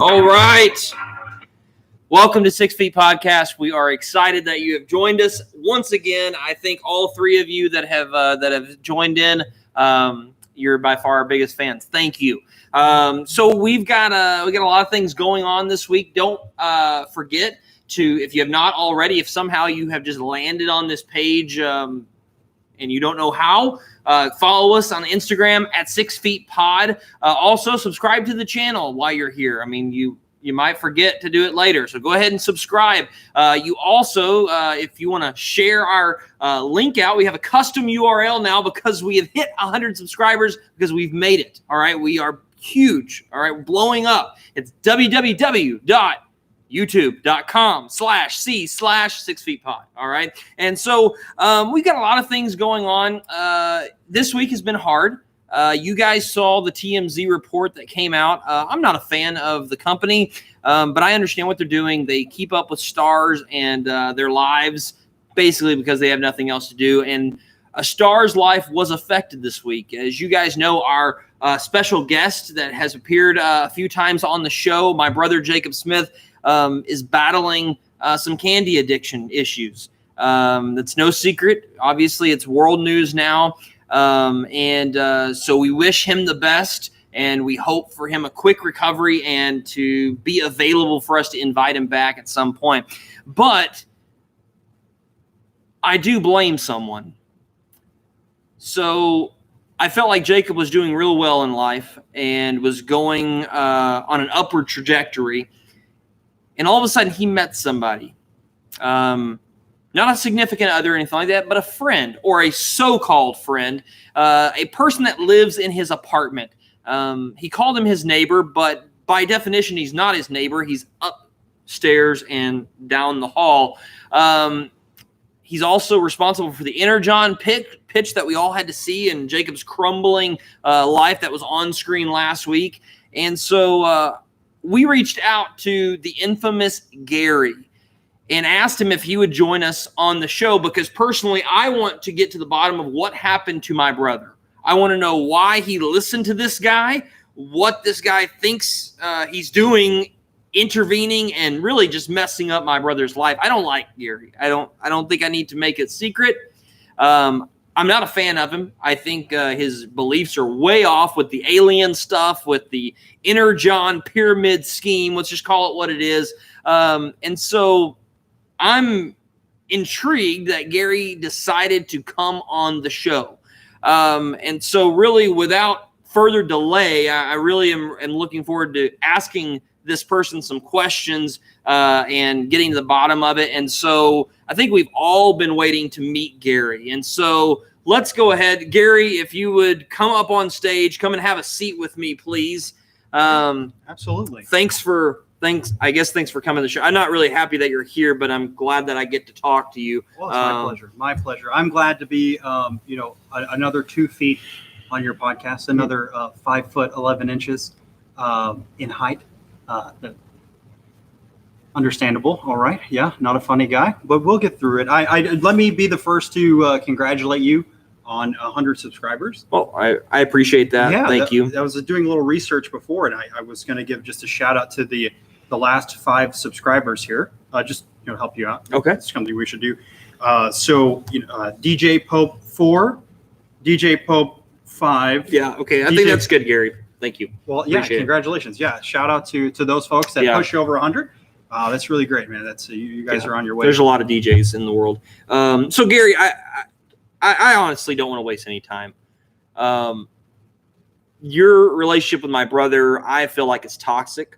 All right. Welcome to 6 Feet Podcast. We are excited that you have joined us once again. I think all three of you that have joined in, you're by far our biggest fans. Thank you. So we got a lot of things going on this week. Don't forget to, if you have not already, if somehow you have just landed on this page and you don't know how, follow us on Instagram at 6 Feet Pod. Also, subscribe to the channel while you're here. I mean, you might forget to do it later, so go ahead and subscribe. You also, if you want to share our link out, we have a custom URL now because we have hit 100 subscribers because we've made it. All right, we are huge. All right, we're blowing up. It's www.youtube.com/c/6feetpod. All right, and so we've got a lot of things going on. This week has been hard. You guys saw the TMZ report that came out. I'm not a fan of the company, but I understand what they're doing. They keep up with stars and their lives basically because they have nothing else to do. And a star's life was affected this week. As you guys know, our special guest that has appeared a few times on the show, my brother Jacob Smith, is battling some candy addiction issues. That's no secret. Obviously, it's world news now. So we wish him the best, and we hope for him a quick recovery and to be available for us to invite him back at some point. But I do blame someone. So I felt like Jacob was doing real well in life and was going on an upward trajectory. And all of a sudden he met somebody. Not a significant other or anything like that, but a friend or a so-called friend, a person that lives in his apartment. He called him his neighbor, but by definition, he's not his neighbor. He's upstairs and down the hall. He's also responsible for the Energon pitch that we all had to see in Jacob's crumbling life that was on screen last week. And so we reached out to the infamous Gary and asked him if he would join us on the show because personally, I want to get to the bottom of what happened to my brother. I want to know why he listened to this guy, what this guy thinks he's doing, intervening and really just messing up my brother's life. I don't like Gary. I don't think I need to make it secret. I'm not a fan of him. I think his beliefs are way off with the alien stuff, with the Energon pyramid scheme. Let's just call it what it is. And so I'm intrigued that Gary decided to come on the show. And so really without further delay, I really am looking forward to asking this person some questions and getting to the bottom of it. And so I think we've all been waiting to meet Gary. And so let's go ahead. Gary, if you would come up on stage, come and have a seat with me, please. Absolutely. Thanks for coming to the show. I'm not really happy that you're here, but I'm glad that I get to talk to you. Well, it's my pleasure. My pleasure. I'm glad to be, another 2 feet on your podcast, another 5 foot 11 inches in height. Understandable. All right. Yeah. Not a funny guy, but we'll get through it. Let me be the first to congratulate you on 100 subscribers. Well, I appreciate that. Yeah, Thank you. I was doing a little research before, and I was going to give just a shout out to the last 5 subscribers here. Just help you out. Okay, it's something we should do. DJ Pope 4, DJ Pope 5. Yeah. Okay. I think that's good, Gary. Thank you. Well, yeah. Appreciate congratulations. It. Yeah. Shout out to those folks that push you over 100. That's really great, man. That's you guys are on your way. There's a lot of DJs in the world. So Gary, I honestly don't want to waste any time. Your relationship with my brother, I feel like it's toxic.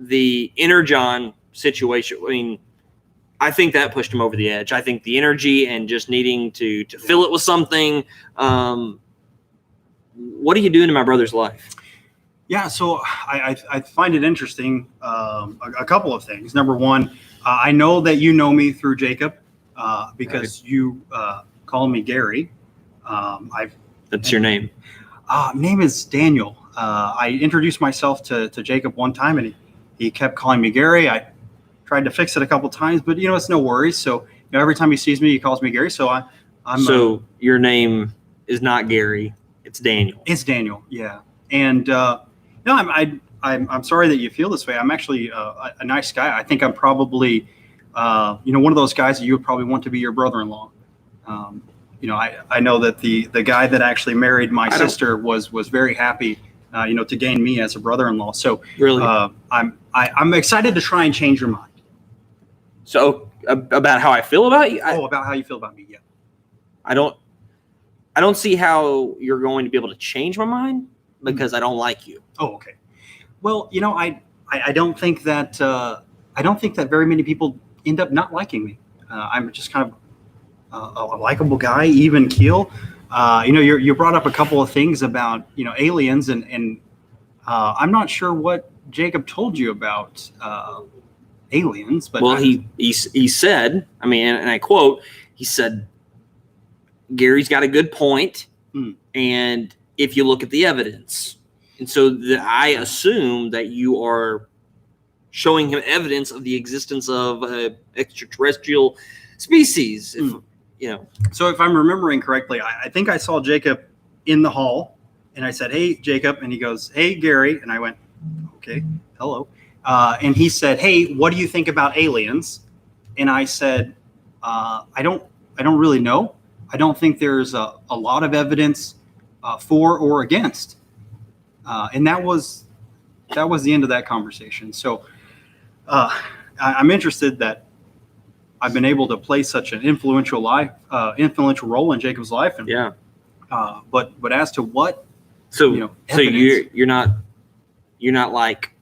The Energon situation, I mean, I think that pushed him over the edge. I think the energy and just needing to fill it with something. What are you doing in my brother's life? Yeah, so I find it interesting, a couple of things. Number one, I know that you know me through Jacob because you call me Gary. That's your name? Name is Daniel. I introduced myself to Jacob one time, and he kept calling me Gary. I tried to fix it a couple times, but it's no worries. So every time he sees me, he calls me Gary. So I'm. So your name is not Gary; it's Daniel. It's Daniel, yeah. And I I'm sorry that you feel this way. I'm actually a nice guy. I think I'm probably, one of those guys that you would probably want to be your brother-in-law. I know that the guy that actually married my sister was very happy, to gain me as a brother-in-law. So Really? I'm excited to try and change your mind. So about how I feel about you? About how you feel about me. Yeah. I don't see how you're going to be able to change my mind because I don't like you. Oh, okay. Well, I don't think that very many people end up not liking me. I'm just kind of a likable guy, even keel. You brought up a couple of things about aliens, and I'm not sure what Jacob told you about aliens, but he said, and I quote, he said, Gary's got a good point, and if you look at the evidence, and so I assume that you are showing him evidence of the existence of extraterrestrial species. So if I'm remembering correctly, I think I saw Jacob in the hall, and I said, "Hey, Jacob," and he goes, "Hey, Gary," and I went, "Okay, hello," and he said, "Hey, what do you think about aliens?" And I said, "I don't really know. I don't think there's a lot of evidence for or against," and that was the end of that conversation. So I'm interested that I've been able to play such an influential role in Jacob's life. And, yeah. But as to what, so you're not like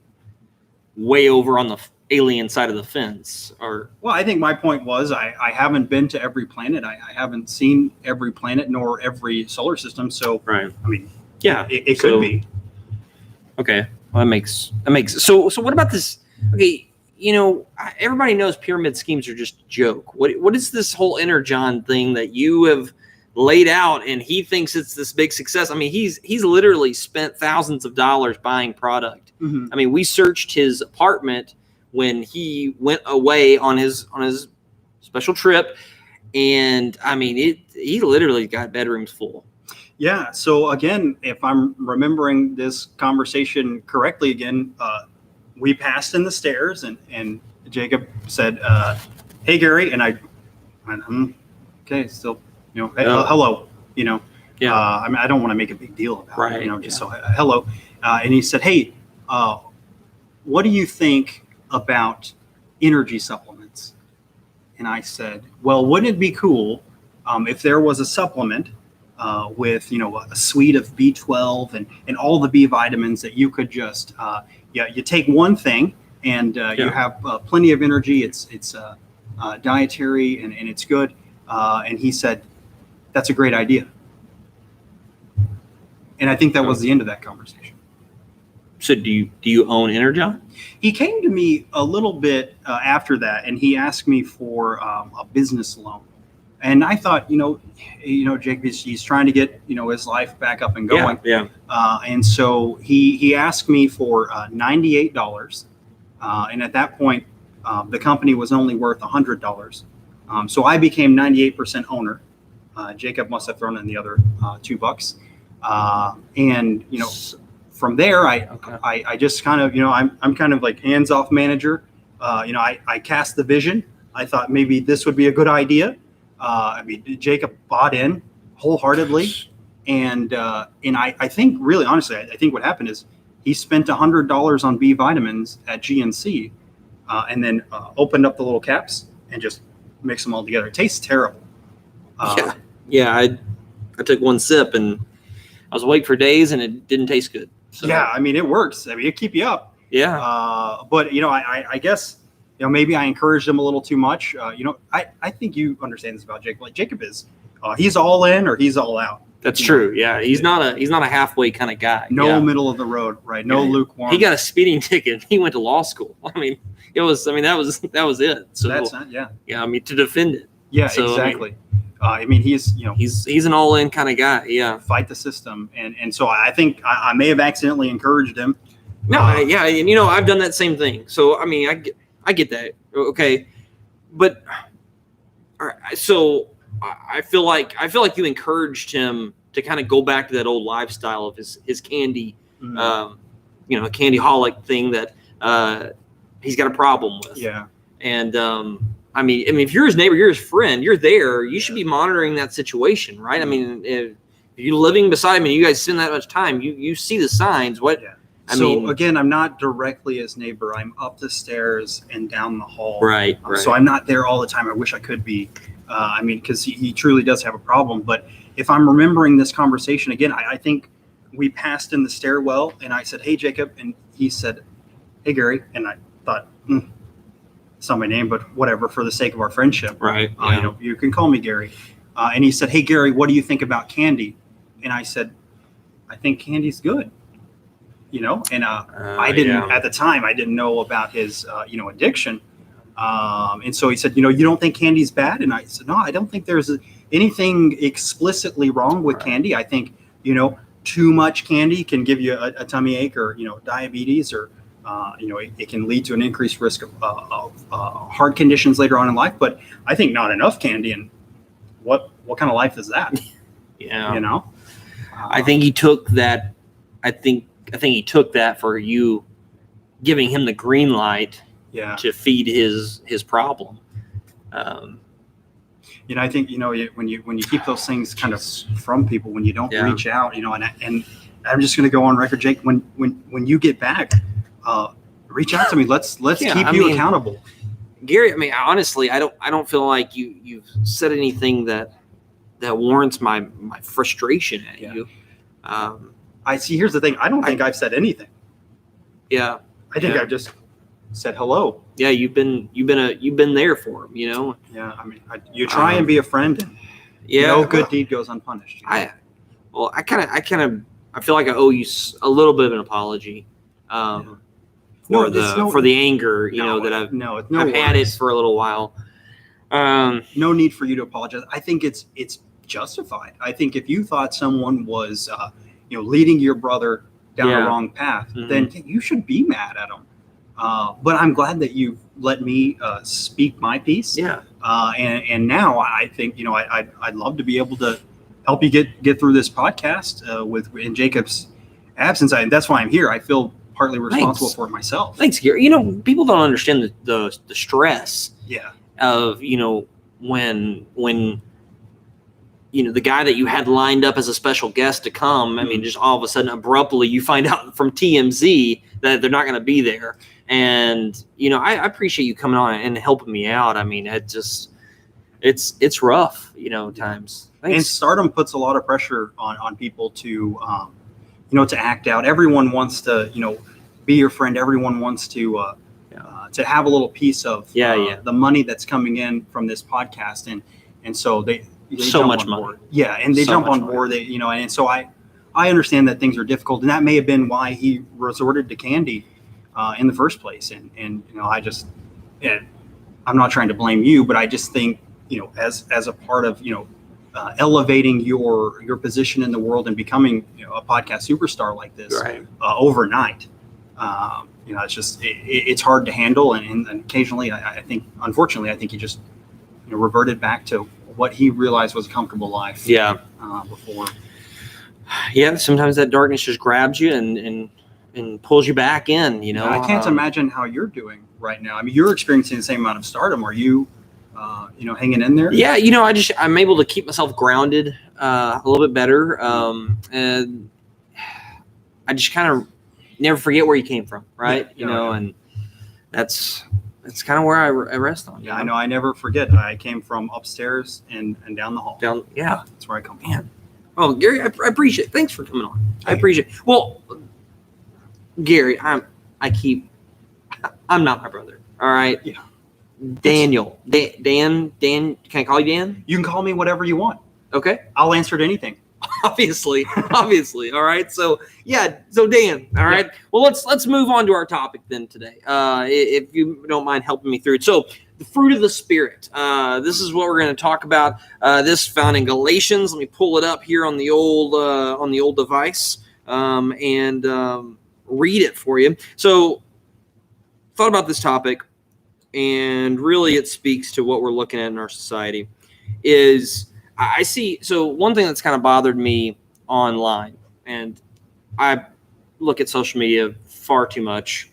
way over on the alien side of the fence, or? Well, I think my point was I haven't been to every planet. I haven't seen every planet nor every solar system. So right. Yeah, it could be. Okay. Well, that makes so what about this? Okay. Everybody knows pyramid schemes are just a joke. What is this whole Energon thing that you have laid out, and he thinks it's this big success? He's literally spent thousands of dollars buying product. Mm-hmm. We searched his apartment when he went away on his special trip, and he literally got bedrooms full. Yeah. So again, if I'm remembering this conversation correctly, we passed in the stairs, and Jacob said, "Hey, Gary," and I went, "Okay, still, hello, Yeah. I don't want to make a big deal about it, So hello, and he said, "Hey, what do you think about energy supplements?" And I said, "Well, wouldn't it be cool if there was a supplement with a suite of B12 and all the B vitamins that you could just you take one thing and you have plenty of energy. It's dietary and it's good." And he said, "That's a great idea." And I think that was the end of that conversation. So do you own Energon? He came to me a little bit after that, and he asked me for a business loan. And I thought, Jake, he's trying to get, his life back up and going. Yeah. And so he asked me for $98. And at that point, the company was only worth $100. So I became 98% owner. Jacob must have thrown in the other $2. And, from there, I just kind of, I'm kind of like hands-off manager. I cast the vision. I thought maybe this would be a good idea. Jacob bought in wholeheartedly, and I think, really honestly, I think what happened is he spent $100 on B vitamins at GNC, and then opened up the little caps and just mixed them all together. It tastes terrible. I took one sip and I was awake for days, and it didn't taste good. So. Yeah, it works. It keep you up. Yeah. But I guess. Maybe I encouraged him a little too much. I think you understand this about Jacob. Like Jacob is, he's all in or he's all out. That's true. Yeah, he's not a halfway kind of guy. No middle of the road, right? No lukewarm. He got a speeding ticket. He went to law school. That was it. So that's not, yeah. Yeah, to defend it. Yeah, so, exactly. He's an all in kind of guy. Yeah, fight the system, and so I think I may have accidentally encouraged him. No, and I've done that same thing. So I get that. Okay. But all right, so I feel like you encouraged him to kind of go back to that old lifestyle of his candy a candyholic thing that he's got a problem with. Yeah. And I mean, if you're his neighbor, you're his friend, you're there, you should be monitoring that situation, right? I mean, if you're living beside him and you guys spend that much time, you see the signs. Again, I'm not directly his neighbor. I'm up the stairs and down the hall. Right. So I'm not there all the time. I wish I could be. Because he truly does have a problem. But if I'm remembering this conversation again, I think we passed in the stairwell and I said, "Hey, Jacob," and he said, "Hey, Gary," and I thought, it's not my name, but whatever, for the sake of our friendship. Right. You can call me Gary. And he said, "Hey, Gary, what do you think about candy?" And I said, "I think candy's good." And I didn't at the time, I didn't know about his, addiction. And so he said, "You don't think candy's bad?" And I said, "No, I don't think there's anything explicitly wrong with candy. I think, too much candy can give you a tummy ache or, diabetes or, it can lead to an increased risk of heart conditions later on in life. But I think not enough candy. And what kind of life is that?" Yeah. I think he took that. I think he took that for you giving him the green light to feed his problem. I think, when you keep those things kind of from people, when you don't reach out, and I'm just going to go on record, Jake, when you get back, reach out to me. Let's keep you accountable. Gary, honestly, I don't feel like you've said anything that warrants my frustration at you. Here's the thing. I don't think I've said anything. Yeah. I think I've just said hello. Yeah, you've been there for him, Yeah, you try and be a friend. And no good deed goes unpunished. I feel like I owe you a little bit of an apology for the anger, that I've had it for a little while. No need for you to apologize. I think it's justified. I think if you thought someone was leading your brother down the wrong path, then you should be mad at them. But I'm glad that you've let me speak my piece. Yeah. And now I think, I'd love to be able to help you get through this podcast in Jacob's absence. That's why I'm here. I feel partly responsible for it myself. Thanks, Gary. People don't understand the stress. Yeah. Of when the guy that you had lined up as a special guest to come, just all of a sudden abruptly you find out from TMZ that they're not going to be there. And, I appreciate you coming on and helping me out. It's rough, times. Thanks. And stardom puts a lot of pressure on people to act out. Everyone wants to, be your friend. Everyone wants to have a little piece of the money that's coming in from this podcast. And so they so jump much on money. board. Yeah. And they jump on board, and so I understand that things are difficult, and that may have been why he resorted to candy in the first place. And I'm not trying to blame you, but I just think, as a part of, elevating your position in the world and becoming, a podcast superstar like this overnight, it's just, it's hard to handle. And occasionally I think, unfortunately, he just, reverted back to what he realized was a comfortable life. Yeah. Before. Yeah. Sometimes that darkness just grabs you and pulls you back in, I can't imagine how you're doing right now. You're experiencing the same amount of stardom. Are you, hanging in there? Yeah. I'm able to keep myself grounded a little bit better. And I just kind of never forget where you came from. Right. And that's kind of where I rest on. Yeah. I know. I never forget. I came from upstairs and down the hall. Yeah. That's where I come from. Man. Oh, Gary, I appreciate it. Thanks for coming on. I appreciate it. Well, Gary, I'm not my brother. All right. Yeah. Daniel. Dan. Can I call you Dan? You can call me whatever you want. Okay. I'll answer to anything. Obviously. All right. So Dan. All right. Yeah. Well, let's move on to our topic then today. If you don't mind helping me through it. So the fruit of the Spirit. This is what we're going to talk about. This found in Galatians. Let me pull it up here on the old device and read it for you. So thought about this topic, and really it speaks to what we're looking at in our society. Is I see. So one thing that's kind of bothered me online, and I look at social media far too much.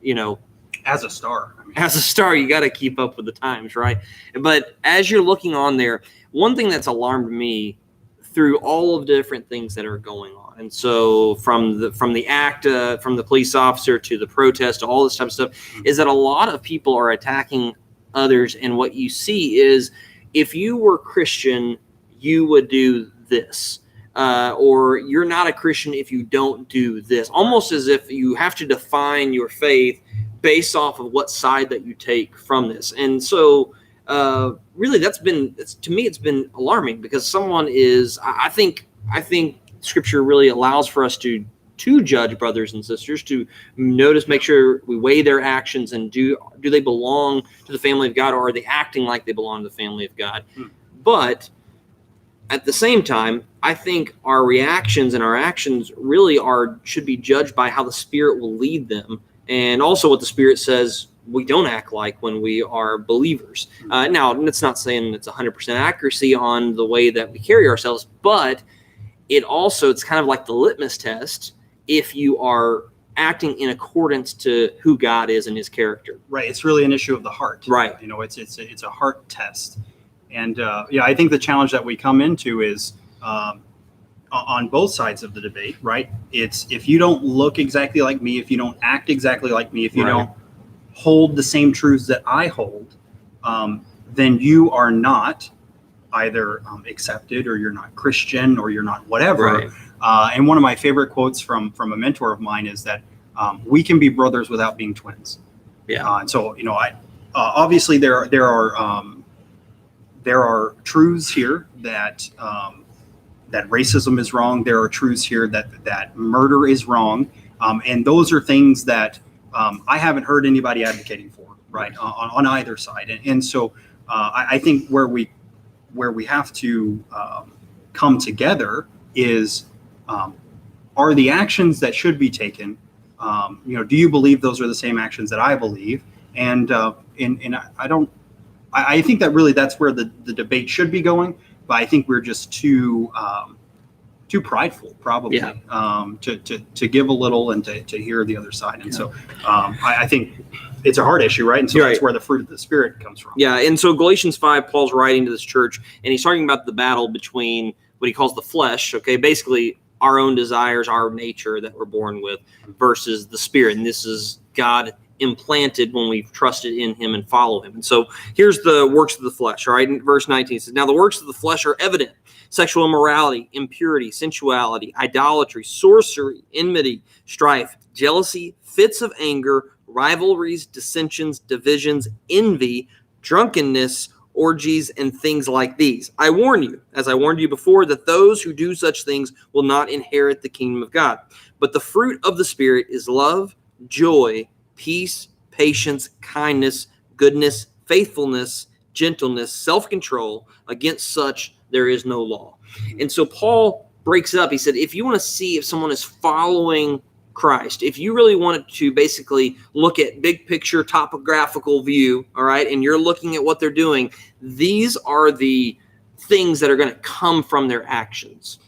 You know, as a star, as a star, you got to keep up with the times, right? But as you're looking on there, one thing that's alarmed me through all of the different things that are going on, and so from the act, from the police officer to the protest, to all this type of stuff, is that a lot of people are attacking others, and what you see is, if you were Christian, you would do this. Or you're not a Christian if you don't do this, almost as if you have to define your faith based off of what side that you take from this. And so really to me, it's been alarming, because someone is, I think Scripture really allows for us to judge brothers and sisters, to notice, make sure we weigh their actions, and do they belong to the family of God, or are they acting like they belong to the family of God? But at the same time, I think our reactions and our actions really should be judged by how the Spirit will lead them, and also what the Spirit says we don't act like when we are believers. Now, it's not saying it's 100% accuracy on the way that we carry ourselves, but it's kind of like the litmus test if you are acting in accordance to who God is and his character. Right. It's really an issue of the heart. Right. You know, it's a heart test. And I think the challenge that we come into is on both sides of the debate, right? It's, if you don't look exactly like me, if you don't act exactly like me, if you don't hold the same truths that I hold, then you are not either accepted, or you're not Christian, or you're not whatever. Right. And one of my favorite quotes from a mentor of mine is that we can be brothers without being twins. Yeah. And so, obviously there are truths here that that racism is wrong. There are truths here that murder is wrong, and those are things that I haven't heard anybody advocating for, right, on either side. And so I think where we have to come together is, are the actions that should be taken, do you believe those are the same actions that I believe? And I think that really that's where the debate should be going, but I think we're just too prideful, probably, to give a little and to hear the other side. And so I think it's a hard issue, right? And so that's where the fruit of the Spirit comes from. Yeah, and so Galatians 5, Paul's writing to this church, and he's talking about the battle between what he calls the flesh, okay, basically our own desires, our nature that we're born with, versus the Spirit. And this is God implanted when we've trusted in him and follow him. And so here's the works of the flesh, all right? In verse 19 it says, now the works of the flesh are evident: sexual immorality, impurity, sensuality, idolatry, sorcery, enmity, strife, jealousy, fits of anger, rivalries, dissensions, divisions, envy, drunkenness, orgies, and things like these. I warn you, as I warned you before, that those who do such things will not inherit the kingdom of God. But the fruit of the Spirit is love, joy, peace, patience, kindness, goodness, faithfulness, gentleness, self-control. Against such there is no law. And so Paul breaks it up. He said, if you want to see if someone is following Christ, if you really wanted to basically look at big picture topographical view, all right, and you're looking at what they're doing, these are the things that are going to come from their actions.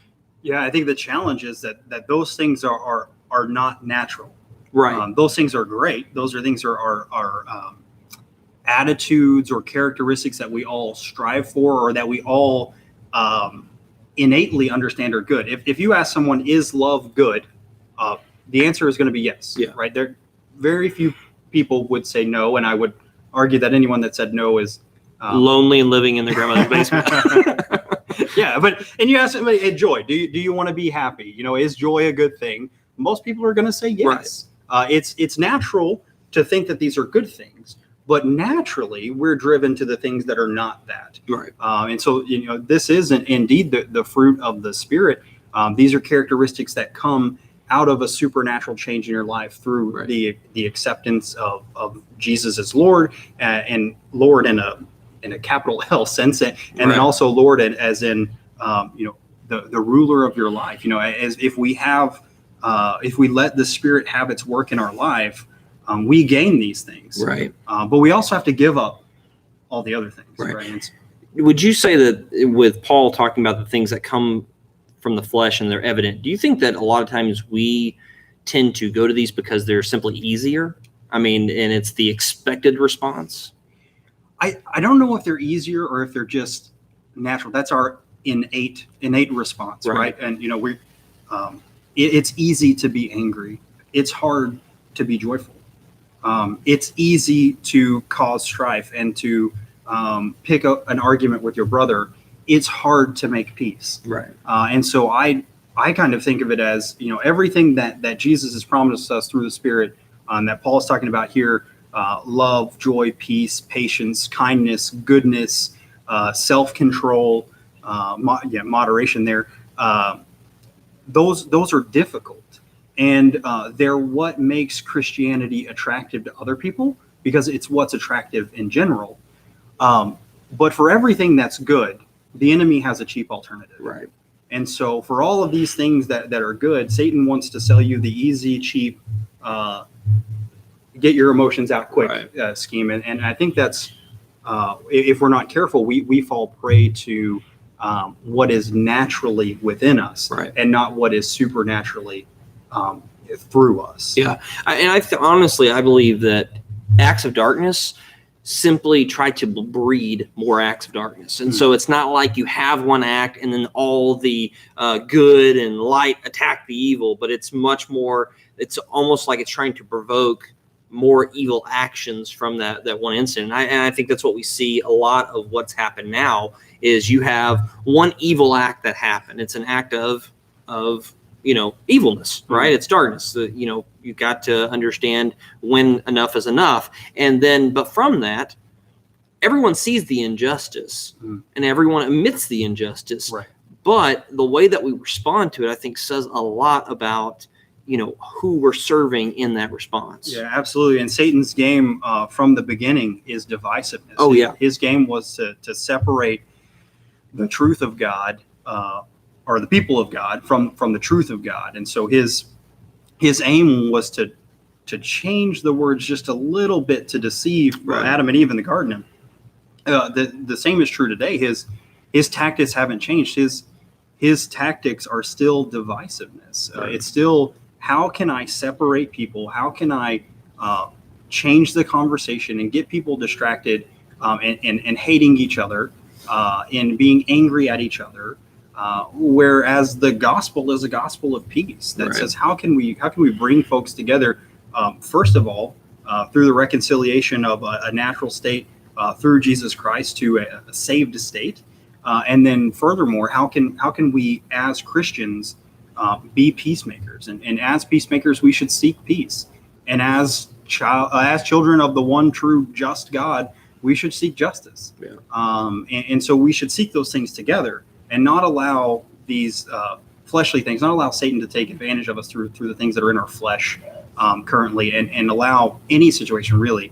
Yeah, I think the challenge is that those things are not natural. Right. Those things are great. Those are things are attitudes or characteristics that we all strive for, or that we all innately understand are good. If you ask someone, is love good? The answer is going to be yes. Yeah. Right. There, very few people would say no, and I would argue that anyone that said no is lonely and living in their grandmother's basement. Yeah, and you ask somebody, hey, joy, do you want to be happy? Is joy a good thing? Most people are going to say yes. Right. It's natural to think that these are good things, but naturally we're driven to the things that are not that. Right. And so this is indeed the fruit of the Spirit. These are characteristics that come out of a supernatural change in your life through the acceptance of Jesus as Lord, and Lord in a capital L sense, and then also Lord as in the ruler of your life. As if we let the Spirit have its work in our life, we gain these things. Right. But we also have to give up all the other things. Right. Would you say that with Paul talking about the things that come from the flesh and they're evident, do you think that a lot of times we tend to go to these because they're simply easier? I mean, and it's the expected response. I don't know if they're easier or if they're just natural. That's our innate response, right? And it's easy to be angry. It's hard to be joyful. It's easy to cause strife and to pick up an argument with your brother. It's hard to make peace, right? And so I kind of think of it as, everything that Jesus has promised us through the Spirit, that Paul is talking about here. Love, joy, peace, patience, kindness, goodness, self-control, moderation there. Those are difficult. And they're what makes Christianity attractive to other people, because it's what's attractive in general. But for everything that's good, the enemy has a cheap alternative. Right. And so for all of these things that are good, Satan wants to sell you the easy, cheap, get your emotions out quick scheme. And I think that's, if we're not careful, we fall prey to what is naturally within us, and not what is supernaturally through us. Yeah. Honestly, I believe that acts of darkness simply try to breed more acts of darkness. And so it's not like you have one act and then all the good and light attack the evil, but it's much more, it's almost like it's trying to provoke more evil actions from that one incident. And I think that's what we see a lot of what's happened now is you have one evil act that happened. It's an act of evilness, right? It's darkness. You've got to understand when enough is enough. And then, but from that, everyone sees the injustice and everyone admits the injustice. Right. But the way that we respond to it, I think, says a lot about who we're serving in that response. Yeah, absolutely. And Satan's game from the beginning is divisiveness. Oh, yeah. His game was to separate the truth of God or the people of God from the truth of God. And so his aim was to change the words just a little bit to deceive Adam and Eve in the garden. The same is true today. His tactics haven't changed. His tactics are still divisiveness. It's still, how can I separate people? How can I change the conversation and get people distracted and hating each other and being angry at each other? Whereas the gospel is a gospel of peace that says, how can we bring folks together? First of all, through the reconciliation of a natural state through Jesus Christ to a saved state. And then furthermore, how can we as Christians be peacemakers? And as peacemakers, we should seek peace. And as children of the one true just God, we should seek justice. Yeah. And so we should seek those things together and not allow these fleshly things, not allow Satan to take advantage of us through the things that are in our flesh currently, and allow any situation really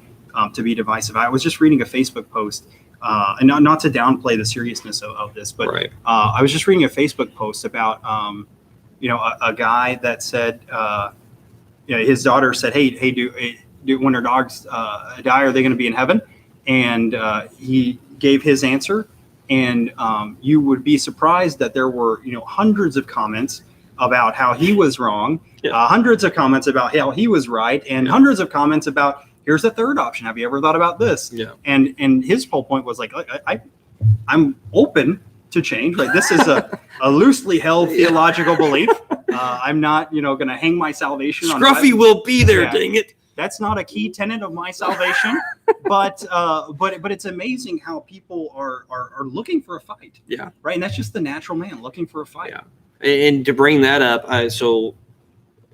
to be divisive. I was just reading a Facebook post, and not to downplay the seriousness of this, but I was just reading a Facebook post about a guy that said his daughter said, hey, do when her dogs die, are they going to be in heaven? And he gave his answer, and you would be surprised that there were hundreds of comments about how he was wrong, hundreds of comments about how he was right, and hundreds of comments about, here's a third option. Have you ever thought about this? Yeah. And his whole point was like, I'm open to change. Like, this is a loosely held theological belief. I'm not, going to hang my salvation on Scruffy will be there. Dang it. That's not a key tenet of my salvation, but it's amazing how people are looking for a fight. Yeah. Right. And that's just the natural man looking for a fight. Yeah. And to bring that up, so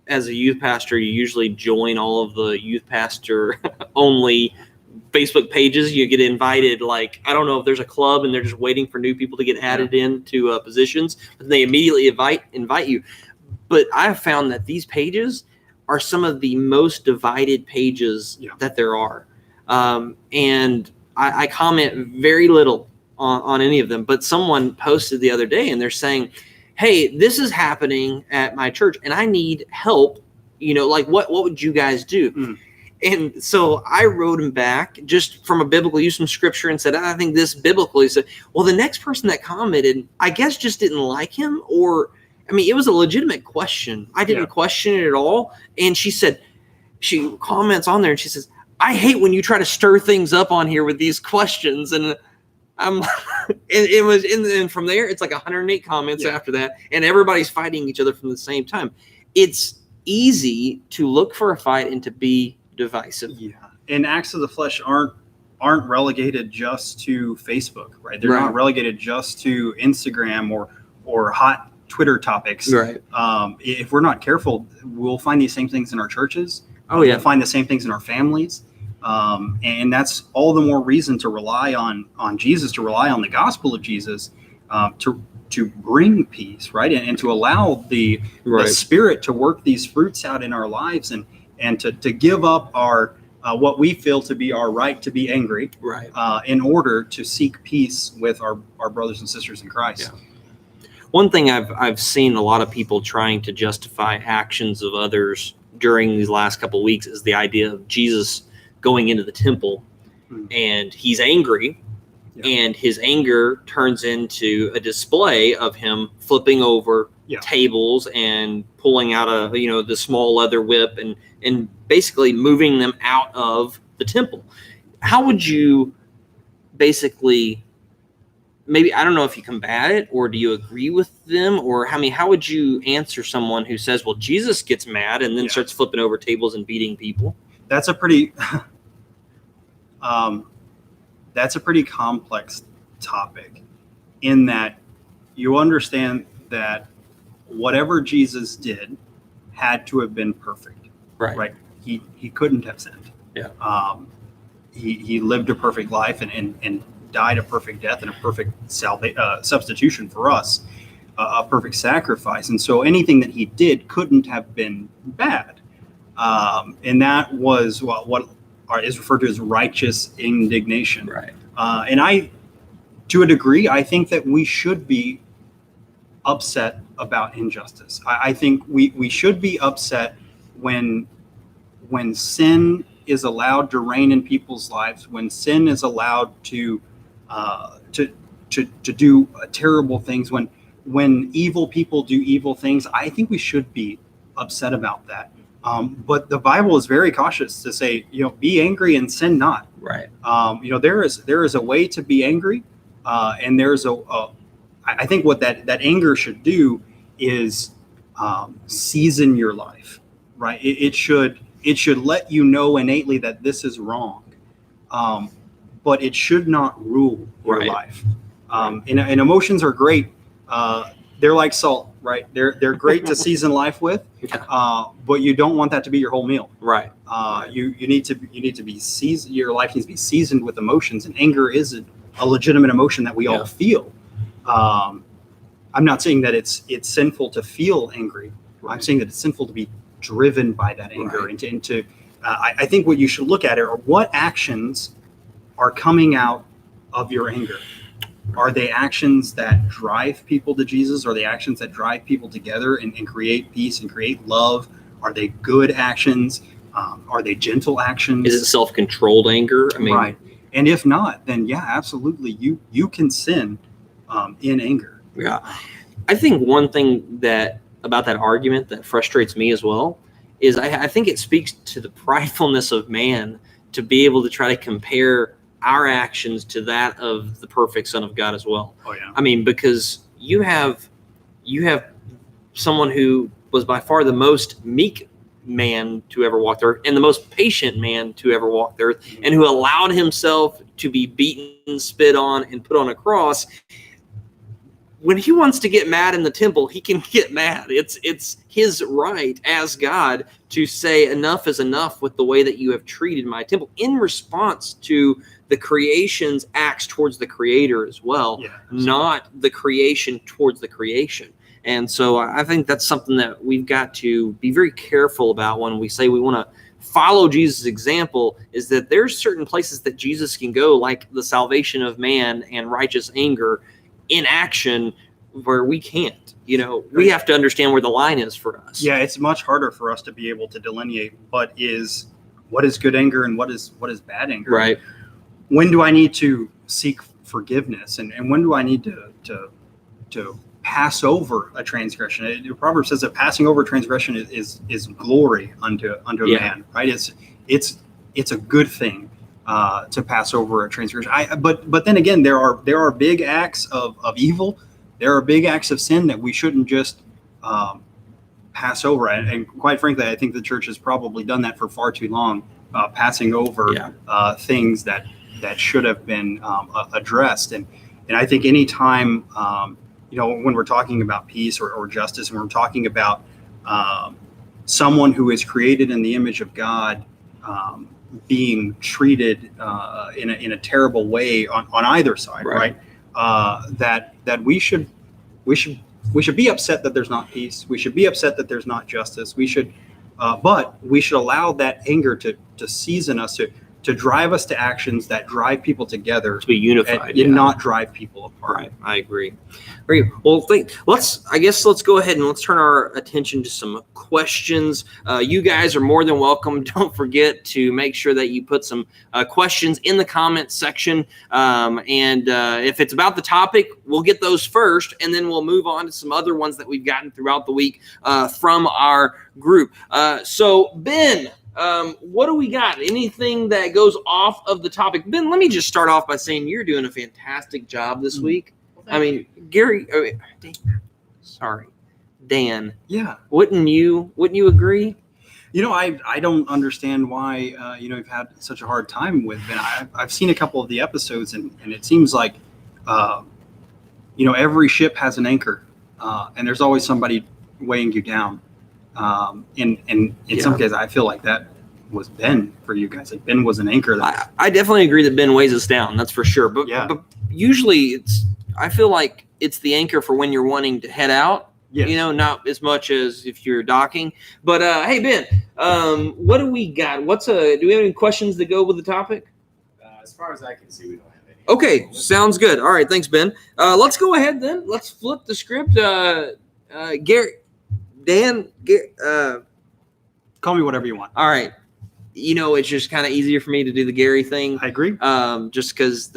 as a youth pastor, you usually join all of the youth pastor only Facebook pages. You get invited, like, I don't know if there's a club and they're just waiting for new people to get added into positions, but they immediately invite you. But I have found that these pages are some of the most divided pages that there are. And I comment very little on any of them, but someone posted the other day and they're saying, hey, this is happening at my church and I need help. Like what would you guys do? And so I wrote him back just from a biblical use from scripture and said, I think this biblically. Said, well, the next person that commented, I guess just didn't like him, or I mean, it was a legitimate question. I didn't question it at all. And she comments on there and she says, I hate when you try to stir things up on here with these questions. And I'm, and from there, it's like 108 comments after that. And everybody's fighting each other from the same time. It's easy to look for a fight and to be divisive. Yeah. And acts of the flesh aren't relegated just to Facebook, right? They're not relegated just to Instagram or hot Twitter topics. Right. If we're not careful, we'll find these same things in our churches. Oh yeah. We'll find the same things in our families. And that's all the more reason to rely on Jesus, to rely on the gospel of Jesus, to bring peace, right? And to allow the Spirit to work these fruits out in our lives and to give up our what we feel to be our right to be angry, in order to seek peace with our brothers and sisters in Christ. Yeah. One thing I've seen a lot of people trying to justify actions of others during these last couple of weeks is the idea of Jesus going into the temple and he's angry, and his anger turns into a display of him flipping over tables and pulling out the small leather whip and basically moving them out of the temple. How would you basically, maybe, I don't know if you combat it or do you agree with them, or how would you answer someone who says, well, Jesus gets mad and then starts flipping over tables and beating people? That's a pretty complex topic, in that you understand that whatever Jesus did had to have been perfect. Right. He couldn't have sinned. Yeah. He lived a perfect life and died a perfect death and a perfect substitution for us, a perfect sacrifice. And so anything that he did couldn't have been bad. And that was what is referred to as righteous indignation. Right. And to a degree, I think that we should be upset about injustice. I think we should be upset when sin is allowed to reign in people's lives, when sin is allowed to do terrible things, when evil people do evil things. I think we should be upset about that. But the Bible is very cautious to say, be angry and sin not. Right. There is a way to be angry, and there's I think what that anger should do is season your life, right? It should let you know innately that this is wrong, but it should not rule your life. And emotions are great. They're like salt, right? They're great to season life with, but you don't want that to be your whole meal. Right. You need to be seasoned. Your life needs to be seasoned with emotions, and anger is a legitimate emotion that we all feel. I'm not saying that it's sinful to feel angry. Right. I'm saying that it's sinful to be driven by that anger. Right. I think what you should look at are what actions are coming out of your anger. Are they actions that drive people to Jesus? Are they actions that drive people together and create peace and create love? Are they good actions? Are they gentle actions? Is it self-controlled anger? Right. And if not, then absolutely, you can sin in anger. Yeah. I think one thing about that argument that frustrates me as well is I think it speaks to the pridefulness of man to be able to try to compare our actions to that of the perfect Son of God as well. Oh yeah. I mean, because you have someone who was by far the most meek man to ever walk the earth and the most patient man to ever walk the earth, and who allowed himself to be beaten, spit on, and put on a cross. When he wants to get mad in the temple, he can get mad. It's his right as God to say enough is enough with the way that you have treated my temple, in response to the creation's acts towards the creator as well, not the creation towards the creation. And so I think that's something that we've got to be very careful about when we say we want to follow Jesus' example, is that there's certain places that Jesus can go, like the salvation of man and righteous anger in action, where we can't. We have to understand where the line is for us. Yeah, it's much harder for us to be able to delineate what is good anger and what is bad anger. Right. When do I need to seek forgiveness, and when do I need to pass over a transgression. The proverb says that passing over a transgression is glory unto a man, right? It's a good thing to pass over a transgression. But then again, there are big acts of evil. There are big acts of sin that we shouldn't just pass over. And quite frankly, I think the church has probably done that for far too long, passing over things that should have been addressed. And I think anytime, when we're talking about peace or justice, and we're talking about someone who is created in the image of God being treated in a terrible way on either side, right? That we should be upset that there's not peace. We should be upset that there's not justice. But we should allow that anger to season us, to drive us to actions that drive people together, to be unified, and not drive people apart. Right, I agree. Great. Well, let's go ahead and let's turn our attention to some questions. You guys are more than welcome. Don't forget to make sure that you put some questions in the comments section. And if it's about the topic, we'll get those first, and then we'll move on to some other ones that we've gotten throughout the week from our group. So Ben, what do we got? Anything that goes off of the topic? Ben, let me just start off by saying you're doing a fantastic job this week. Well, Gary, Dan. Yeah. Wouldn't you agree? I don't understand why, you've had such a hard time with Ben. I've seen a couple of the episodes, and it seems like, every ship has an anchor, and there's always somebody weighing you down. In some cases, I feel like that was Ben for you guys. Like Ben was an anchor. I definitely agree that Ben weighs us down. That's for sure. But usually I feel like it's the anchor for when you're wanting to head out. Yes. Not as much as if you're docking. But hey, Ben, what do we got? Do we have any questions that go with the topic? As far as I can see, we don't have any. Okay, sounds good. All right, thanks, Ben. Let's go ahead then. Let's flip the script. Gary. Dan, call me whatever you want. All right. It's just kind of easier for me to do the Gary thing. I agree. Just because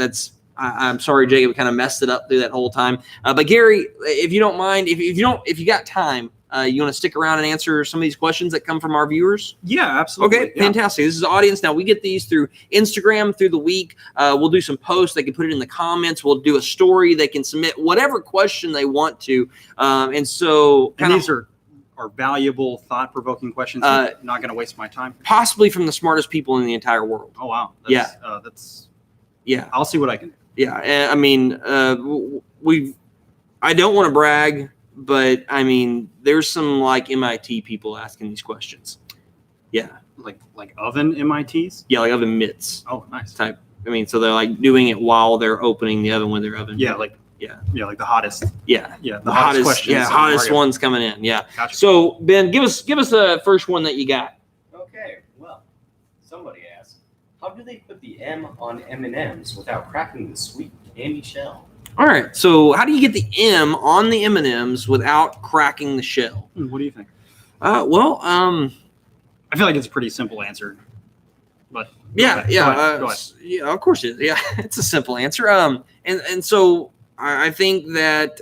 I'm sorry, Jacob kind of messed it up through that whole time. But Gary, if you don't mind, if you got time, you want to stick around and answer some of these questions that come from our viewers? Yeah, absolutely. Okay, fantastic. This is the audience. Now we get these through Instagram through the week. We'll do some posts. They can put it in the comments. We'll do a story. They can submit whatever question they want to. And these are valuable, thought-provoking questions. Not going to waste my time. Possibly from the smartest people in the entire world. Oh wow! Yeah. I'll see what I can do. Yeah, I don't want to brag, but there's some MIT people asking these questions. Yeah, like oven MITs. Yeah, like oven mitts. Oh, nice type. So they're doing it while they're opening the oven with their oven. Yeah, like the hottest. Yeah, the hottest questions. Yeah, hottest ones coming in. Yeah. Gotcha. So Ben, give us the first one that you got. Okay. Well, somebody asked, how do they put the M on M&Ms without cracking the sweet candy shell? All right. So how do you get the M on the M&Ms without cracking the shell? What do you think? I feel like it's a pretty simple answer. But go ahead. Go ahead. Yeah, of course it is. Yeah, it's a simple answer. And so I think that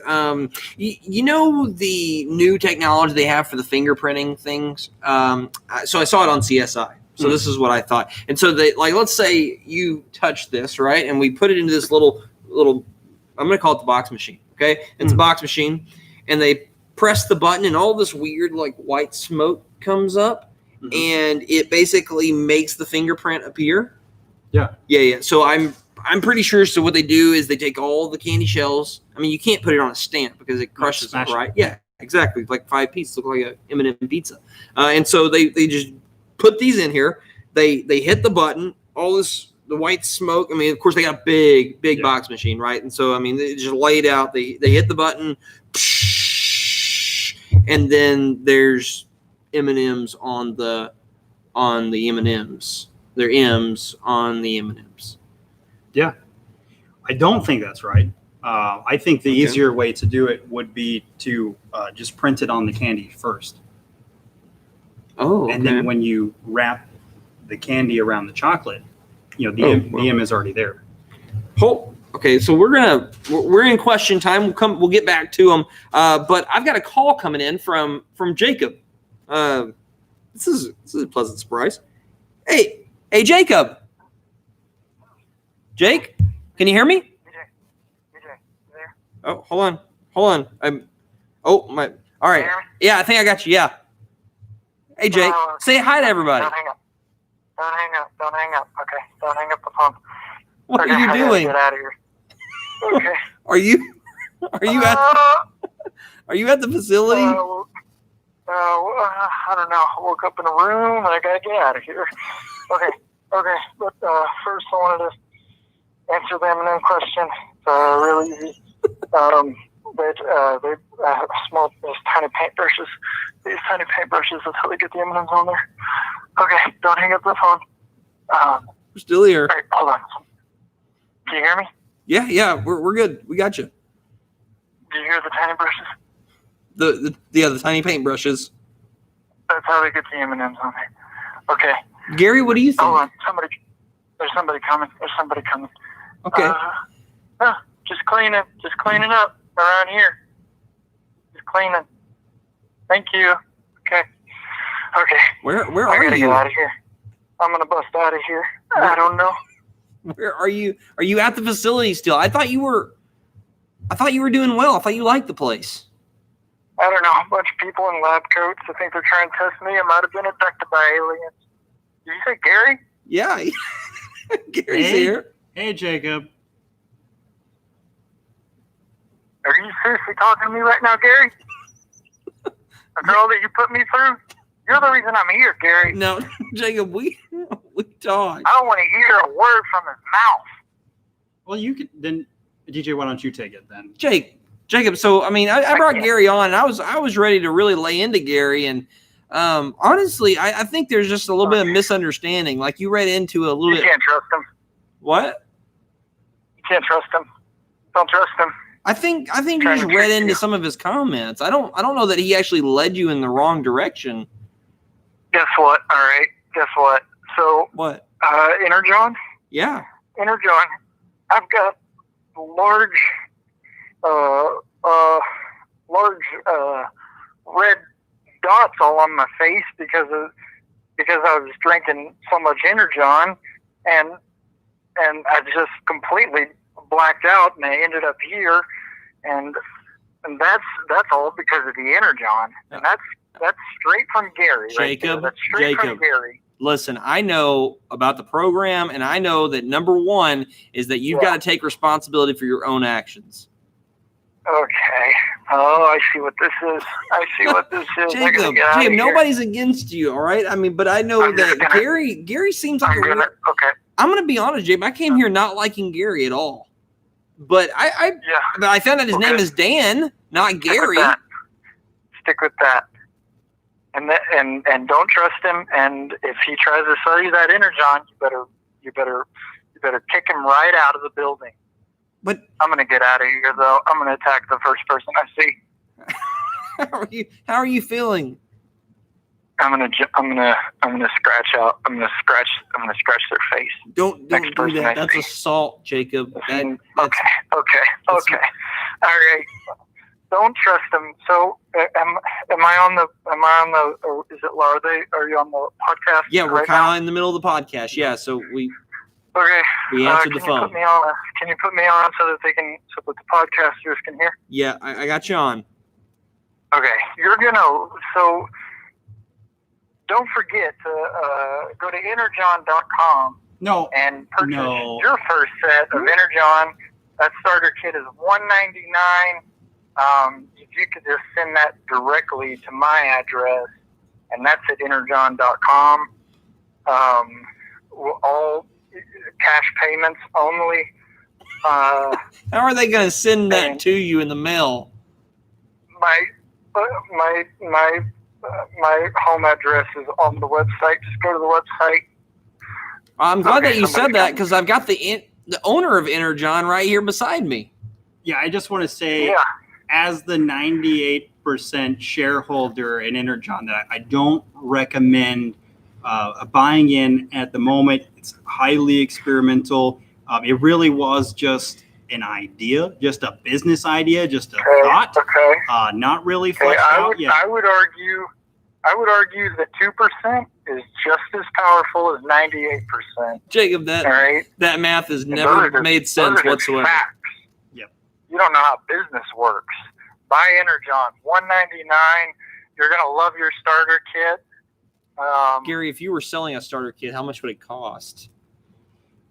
the new technology they have for the fingerprinting things. So I saw it on CSI. So this is what I thought. And so they let's say you touch this, right, and we put it into this little. I'm going to call it the box machine. Okay, it's a box machine, and they press the button, and all this weird white smoke comes up, and it basically makes the fingerprint appear. Yeah. So I'm pretty sure. So what they do is they take all the candy shells. You can't put it on a stamp because it crushes it, right? Yeah, exactly. Like 5 pieces look like a M&M pizza. And so they just put these in here. They hit the button. The white smoke. Of course they got a big box machine, right? And so they just lay it out. They hit the button, and then there's M&Ms on the M&Ms. They're M's on the M&Ms. Yeah, I don't think that's right. I think the easier way to do it would be to just print it on the candy first. Oh, okay. And then when you wrap the candy around the chocolate, the M is already there. Hold Okay, so we're in question time. We'll get back to them. But I've got a call coming in from Jacob. This is a pleasant surprise. Hey, Jacob. Jake, can you hear me? There. Oh, hold on. All right. Yeah, I think I got you. Yeah. Hey, Jake, say hi to everybody. Don't hang up. Okay, don't hang up the phone. What Okay, are you I gotta doing? Get out of here. Okay. Are you at the facility? I don't know. I woke up in a room and I gotta get out of here. Okay. But first I wanted to answer the M&M question. It's really easy. They small, these tiny paintbrushes. These tiny paintbrushes, that's how they get the M&Ms on there. Okay, don't hang up the phone. We're still here. All right, hold on. Can you hear me? Yeah, we're good. We got you. Do you hear the tiny brushes? The tiny paintbrushes. That's how they get the M&Ms on there. Okay. Gary, what do you think? Hold on. There's somebody coming. Okay. Just cleaning up around here. Just cleaning. Thank you. Okay. Where I are gotta you? get out of here. I'm gonna bust out of here. I don't know. Where are you? Are you at the facility still? I thought you were doing well. I thought you liked the place. I don't know. A bunch of people in lab coats. I think they're trying to test me. I might have been abducted by aliens. Did you say Gary? Yeah. Gary's Hey. here. Hey, Jacob. Are you seriously talking to me right now, Gary? The girl that you put me through? You're the reason I'm here, Gary. No, Jacob, we talked. I don't want to hear a word from his mouth. Well, you could then, DJ. Why don't you take it then? Jacob. So I mean, I brought Gary on, and I was ready to really lay into Gary, and honestly, I think there's just a little bit of misunderstanding. Like you read into a little You bit. can't trust him. What? You can't trust him. Don't trust him. I think you Trying just to read trick into you. some of his comments. I don't know that he actually led you in the wrong direction. Guess what? All right. Guess what? So, What? Energon? Yeah. Energon. I've got large red dots all on my face because I was drinking so much Energon, and I just completely blacked out, and I ended up here, and that's all because of the Energon, and that's straight from Gary. Right there. Jacob, That's straight from Gary. Listen, I know about the program, and I know that number one is that you've got to take responsibility for your own actions. Okay. Oh, I see what this is. I gotta Jacob, get out of here. nobody's against you, all right? I mean, but I know I'm just that gonna- Gary seems like Okay. I'm going to be honest, Jacob. I came here not liking Gary at all. But I found out his name is Dan, not Gary. Stick with that. And don't trust him. And if he tries to sell you that Energon, you better kick him right out of the building. But I'm gonna get out of here, though. I'm gonna attack the first person I see. how are you feeling? I'm gonna scratch out. I'm gonna scratch their face. Don't Next do person that. I That's see. assault, Jacob. Okay. All right. Don't trust them. So, am I on the? Is it Laura? Are you on the podcast? Yeah, we're right kind now? of in the middle of the podcast. Yeah, so we Okay. answered the Can you phone. put me on? Can you put me on so that the podcasters can hear? Yeah, I got you on. Okay. So don't forget to go to energon.com No. and purchase No. your first set of Energon. That starter kit is $199. If you could just send that directly to my address, and that's at energon.com. All cash payments only. How are they going to send that to you in the mail? My home address is on the website. Just go to the website. I'm glad Okay, that you somebody said that come. because I've got the owner of Energon right here beside me. Yeah, I just want to say, Yeah. as the 98% shareholder in Energon, that I don't recommend buying in at the moment. It's highly experimental. It really was just an idea, just a business idea, just a thought, Okay. not really Okay. fleshed out yet. I would argue that 2% is just as powerful as 98%. Jacob, All right. that math has And never those are- made those sense are just whatsoever. facts. Yep. You don't know how business works. Buy Energon, $199. You're gonna love your starter kit. Gary, if you were selling a starter kit, how much would it cost?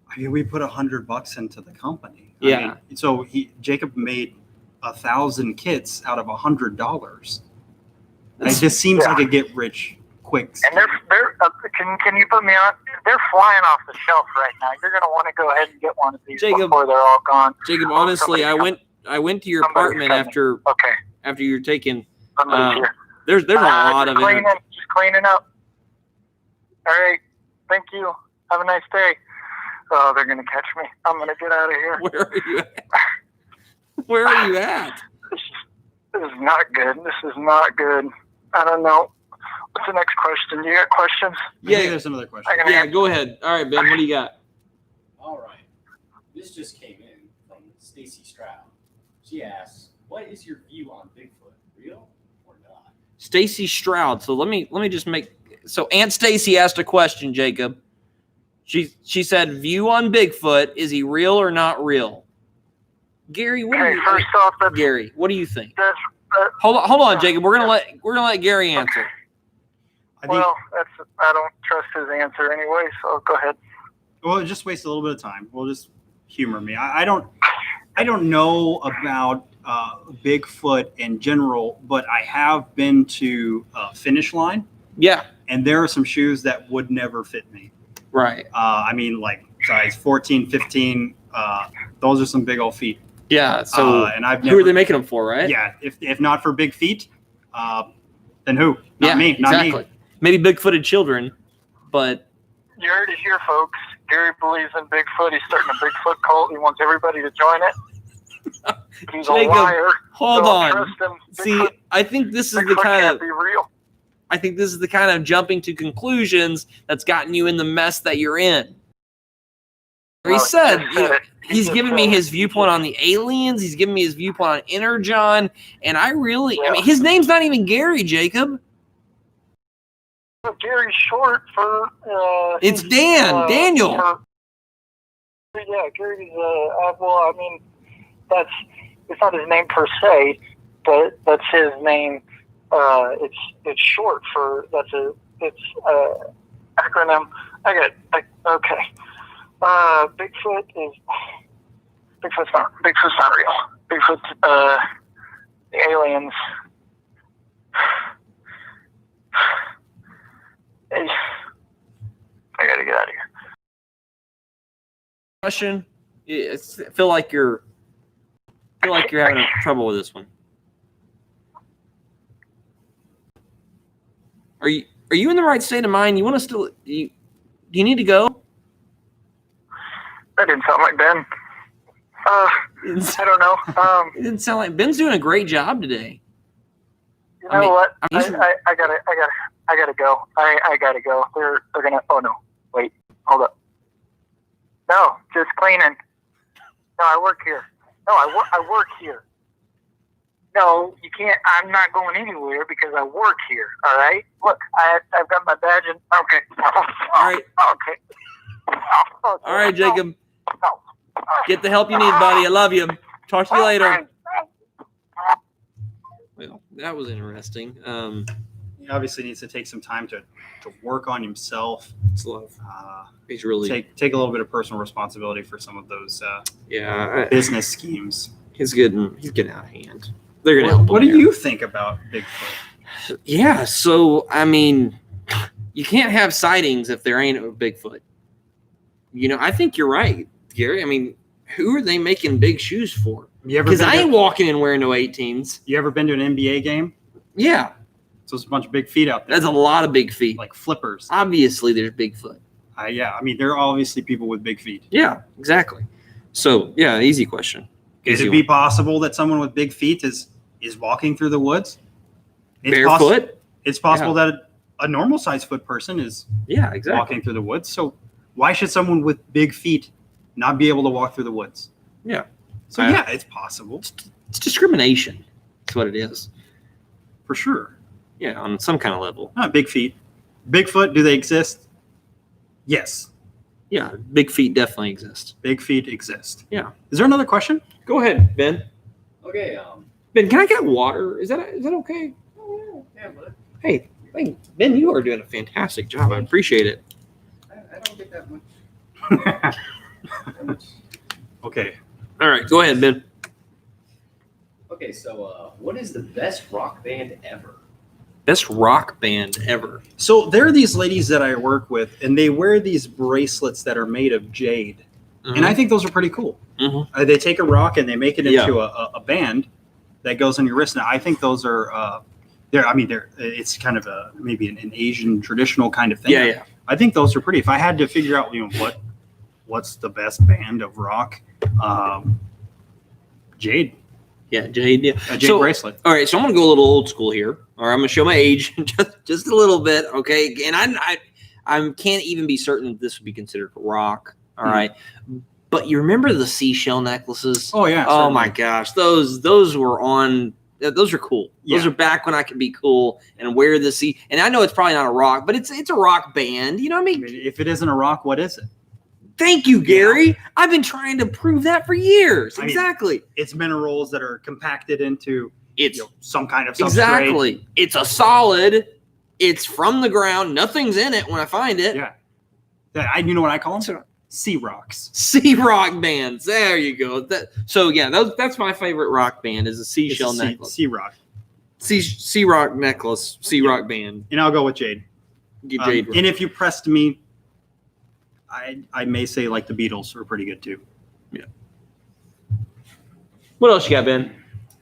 I mean, we put $100 into the company. Yeah. I mean, so Jacob made 1,000 kits out of $100. It just seems like a get rich quick scheme. And they're can you put me on? They're flying off the shelf right now. You're gonna want to go ahead and get one of these Jacob, before they're all gone. Jacob, honestly, I went to your Somebody's apartment coming. Okay. after you're taking. Somebody's here. There's a lot of just cleaning up. All right. Thank you. Have a nice day. Oh, they're gonna catch me. I'm gonna get out of here. Where are you at? Where are you at? This is not good. This is not good. I don't know. What's the next question? Do you got questions? I think Yeah, there's another question. I can yeah. answer. Go ahead. All right, Ben. What do you got? All right. This just came in from Stacy Stroud. She asks, "What is your view on Bigfoot? Real or not?" Stacy Stroud. So let me just make. So Aunt Stacy asked a question, Jacob. She said, "View on Bigfoot: is he real or not real?" Gary, what do Okay, you first off, that's, Gary, what do you think? that's Hold on, Jacob. We're gonna let Gary answer. I think, well, I don't trust his answer anyway. So go ahead. well, just waste a little bit of time. We'll just humor me. I don't know about Bigfoot in general, but I have been to Finish Line, Yeah, and there are some shoes that would never fit me. right. I mean, like size 14, 15. Those are some big old feet. Yeah. So and I've who never. are they making them for, right? Yeah, if not for big feet, then who? Not me. Not exactly. me. Maybe big-footed children, but You heard it here, folks. Gary believes in Bigfoot. He's starting a Bigfoot cult. He wants everybody to join it. He's a Jacob, liar. hold Don't on. trust him. See, Bigfoot, I think this is the Bigfoot kind can't of be real. I think this is the kind of jumping to conclusions that's gotten you in the mess that you're in. He No, said, just you know, it. He he's just giving said me it. his viewpoint on the aliens. He's giving me his viewpoint on Energon, and I mean, Yeah. his name's not even Gary, Jacob. Gary's short for. It's Dan, Daniel. Yeah, Gary's. Well, I mean, it's not his name per se, but that's his name. It's short for. It's acronym. Okay. Bigfoot's not real. Bigfoot. The aliens. I gotta get out of here. Question. I feel like you're having trouble with this one. Are you in the right state of mind? You want to still? Do you need to go? That didn't sound like Ben. I don't know. It didn't sound like Ben's doing a great job today. You I know mean, what? I mean, I gotta go. I gotta go. They're gonna. Oh no! Wait, hold up. No, just cleaning. No, I work here. No, I work here. No, you can't. I'm not going anywhere because I work here. All right. Look, I've got my badge and. Okay. All right. Okay. All right, Jacob. No. Get the help you need, buddy. I love you. Talk to you later. Well, that was interesting. He obviously needs to take some time to work on himself. It's love. He's really Take a little bit of personal responsibility for some of those business schemes. He's getting out of hand. They're gonna help What him do here. you think about Bigfoot? Yeah. So I mean, you can't have sightings if there ain't a Bigfoot. You know, I think you're right, Gary. I mean, who are they making big shoes for? Because I ain't walking in wearing no 18s. You ever been to an NBA game? Yeah, So there's a bunch of big feet out there, that's a lot of big feet. like flippers. Obviously, there's Bigfoot. Yeah, I mean, there are obviously people with big feet. Yeah, exactly. So yeah, easy question. Could Easy it be possible that someone with big feet is walking through the woods? one. Barefoot? It's possible that a normal sized foot person is Yeah, exactly. walking through the woods. So why should someone with big feet not be able to walk through the woods? So yeah, it's possible It's discrimination. That's what it is. for sure. Yeah, on some kind of level. Big feet, Bigfoot. Do they exist? Yes, Yeah, big feet definitely exist. big feet exist. Yeah. Is there another question? Go ahead, Ben. Okay, Ben, can I get water? Is that okay? yeah, but Hey, Ben, you are doing a fantastic job. I appreciate it. I don't get that much. Okay. All right, go ahead, Ben. Okay, so what is the best rock band ever? Best rock band ever. So there are these ladies that I work with, and they wear these bracelets that are made of jade, and I think those are pretty cool. Mhm. They take a rock and they make it Yeah. into a band that goes on your wrist. Now I think those are it's kind of maybe an Asian traditional kind of thing. Yeah. I think those are pretty. If I had to figure out, what's the best band of rock, jade, Yeah, Jade. Yeah. a jade So, bracelet. all right, so I'm gonna go a little old school here, or I'm gonna show my age just a little bit, okay? And I can't even be certain this would be considered rock. All right, but you remember the seashell necklaces? Oh yeah. Oh certainly. my gosh, those were on. Those are cool. Those Yeah. are back when I could be cool and wear the sea. And I know it's probably not a rock, but it's a rock band. You know what I I mean? mean, if it isn't a rock, what is it? Thank you, Gary. I've been trying to prove that for years. I mean, Exactly. It's minerals that are compacted into It's some kind of substrate. exactly. It's a solid. It's from the ground. Nothing's in it when I find it. Yeah. You know what I call them? So- Sea rocks. Sea rock bands. There you go. That's my favorite rock band is a seashell It's a necklace. sea rock. Sea rock necklace. Sea rock band. And I'll go with jade. Jade rock. And if you pressed me, I may say like the Beatles are pretty good too. What else you got, Ben?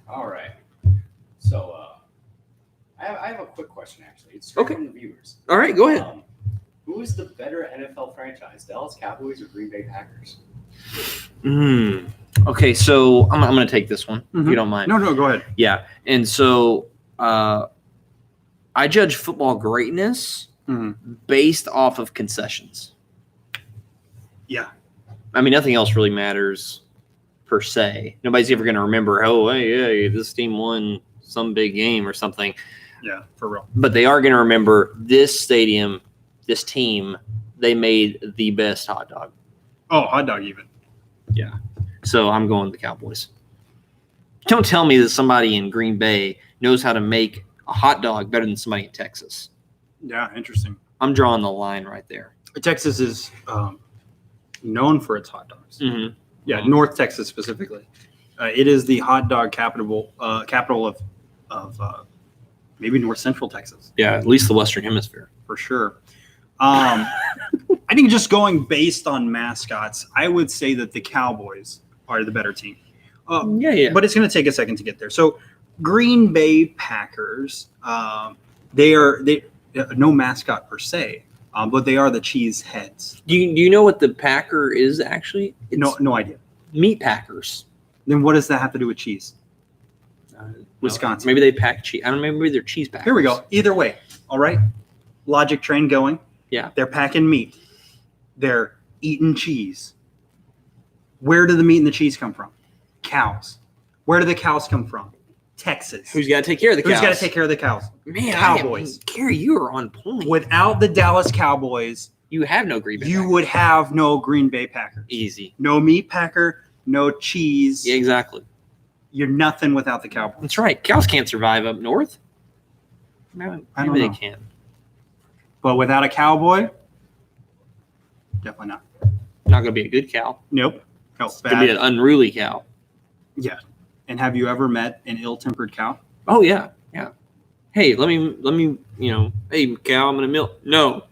All right. So I have a quick question actually. It's straight Okay. from the viewers. All right, go ahead. Who is the better NFL franchise, Dallas Cowboys or Green Bay Packers? Okay, so I'm going to take this one, if Mhm. you don't mind. No, go ahead. Yeah, and so I judge football greatness Mhm. based off of concessions. Yeah. I mean, nothing else really matters per se. Nobody's ever going to remember, oh, hey, this team won some big game or something. Yeah, for real. But they are going to remember this stadium, this team, they made the best hot dog. Oh, hot dog even. So I'm going with the Cowboys. Don't tell me that somebody in Green Bay knows how to make a hot dog better than somebody in Texas. Yeah, interesting. I'm drawing the line right there. Texas is known for its hot dogs. Mm-hmm. Yeah, North Texas specifically. It is the hot dog capital of maybe North Central Texas. Yeah, at least the Western Hemisphere. For sure. I think just going based on mascots, I would say that the Cowboys are the better team. Yeah. But it's going to take a second to get there. So, Green Bay Packers, they no mascot per se, but they are the cheese heads. Do you know what the Packer is actually? It's No idea. meat packers. Then what does that have to do with cheese? Wisconsin. Maybe they pack cheese. I don't know. Maybe they're cheese packers. Here we go. Either way, all right. Logic train going. Yeah. They're packing meat. They're eating cheese. Where do the meat and the cheese come from? Cows. Where do the cows come from? Texas. Who's got to take care of the cows? Who's got to take care of the cows? Man, Cowboys. Gary, you are on point. Without the Dallas Cowboys, You have no Green Bay you Packers. would have no Green Bay Packers. Easy. No meat packer, no cheese. Yeah, exactly. You're nothing without the Cowboys. That's right. Cows can't survive up north. No, I don't maybe know. they can. But without a cowboy, definitely not. Not going to be a good cow. Nope. No, It's going to be an bad. unruly cow. Yeah. And have you ever met an ill-tempered cow? Oh yeah, yeah. Hey, let me. Hey, cow, I'm going to milk. No,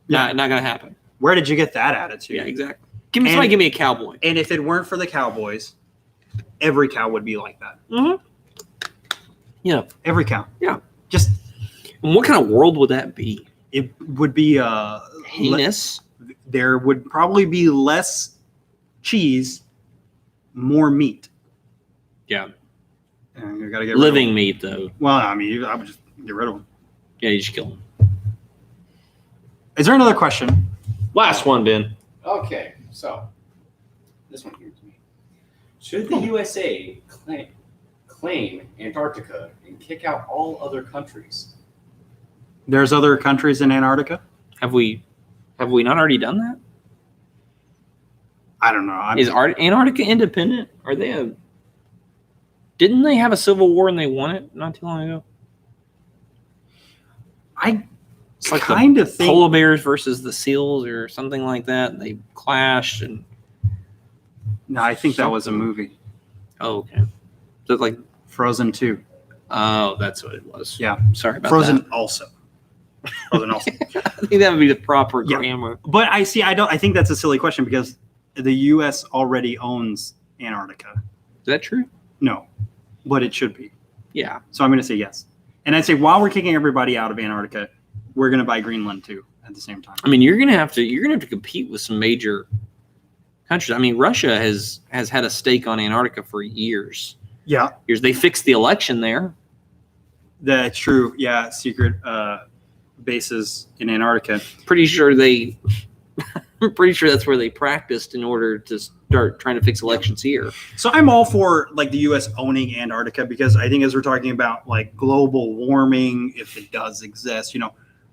Yeah. not going to happen. Where did you get that attitude? Yeah, exactly. Somebody give me a cowboy. And if it weren't for the Cowboys, every cow would be like that. Mm-hmm. Yeah. Every cow. Yeah. Just And what kind of world would that be? it would be Heinous. there would probably be less cheese, more meat. Yeah. And you got to get Living rid of meat, though. them. Well, I mean, I would just get rid of them. Yeah, you just kill them. Is there another question? Last one, Ben. Okay, so this one here to me. Should the USA claim Antarctica and kick out all other countries? There's other countries in Antarctica. Have we not already done that? I don't know. Is Antarctica independent? Are they didn't they have a civil war and they won it not too long ago? It's like kind of think polar bears versus the seals or something like that. And they clashed and no, I think that was a movie. oh, okay. So it's like Frozen 2. oh, that's what it was. Yeah. Sorry about Frozen that. also. Frozen also. I think that would be the proper Yeah. grammar. But I think that's a silly question because the US already owns Antarctica. Is that true? No. But it should be. Yeah. So I'm going to say yes. And I'd say while we're kicking everybody out of Antarctica, we're going to buy Greenland too at the same time. I mean, you're gonna have to compete with some major countries. I mean, Russia has had a stake on Antarctica for years. Yeah, They fixed the election there. that's true. Yeah, secret bases in Antarctica. Pretty sure that's where they practiced in order to start trying to fix elections here. So I'm all for like the US owning Antarctica because I think as we're talking about like global warming, if it does exist,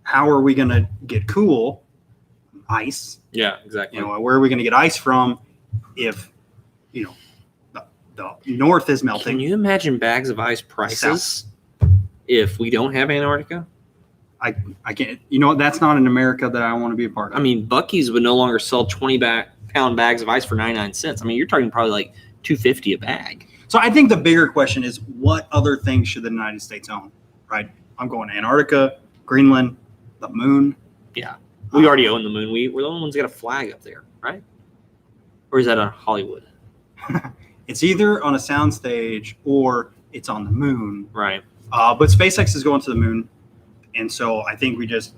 how are we going to get cool? Ice. Yeah, exactly. Where are we going to get ice from if, the north is Can melting? you imagine bags of ice prices if we don't have Antarctica? I can't. That's not an America that I want to be a part of. I mean, Buc-ee's would no longer sell 20-pound bags of ice for 99 cents. I mean, you're talking probably like $2.50 a bag. So I think the bigger question is what other things should the United States own, right? I'm going to Antarctica, Greenland, the moon. Yeah. We already own the moon. We're the only ones that got a flag up there, right? Or is that on Hollywood? It's either on a soundstage or it's on the moon. Right. But SpaceX is going to the moon. And so I think we just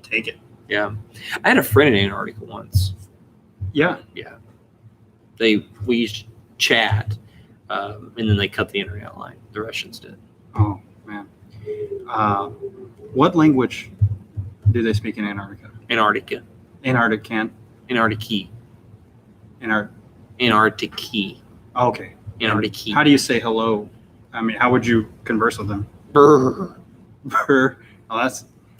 take it. Yeah. I had a friend in Antarctica once. Yeah. We used to chat, and then they cut the internet line. The Russians did. Oh, man. What language do they speak in Antarctica? Antarctica. Antarctican. Antarctica. Okay. Antarctica. How do you say hello? I mean, how would you converse with them? Brr. Oh,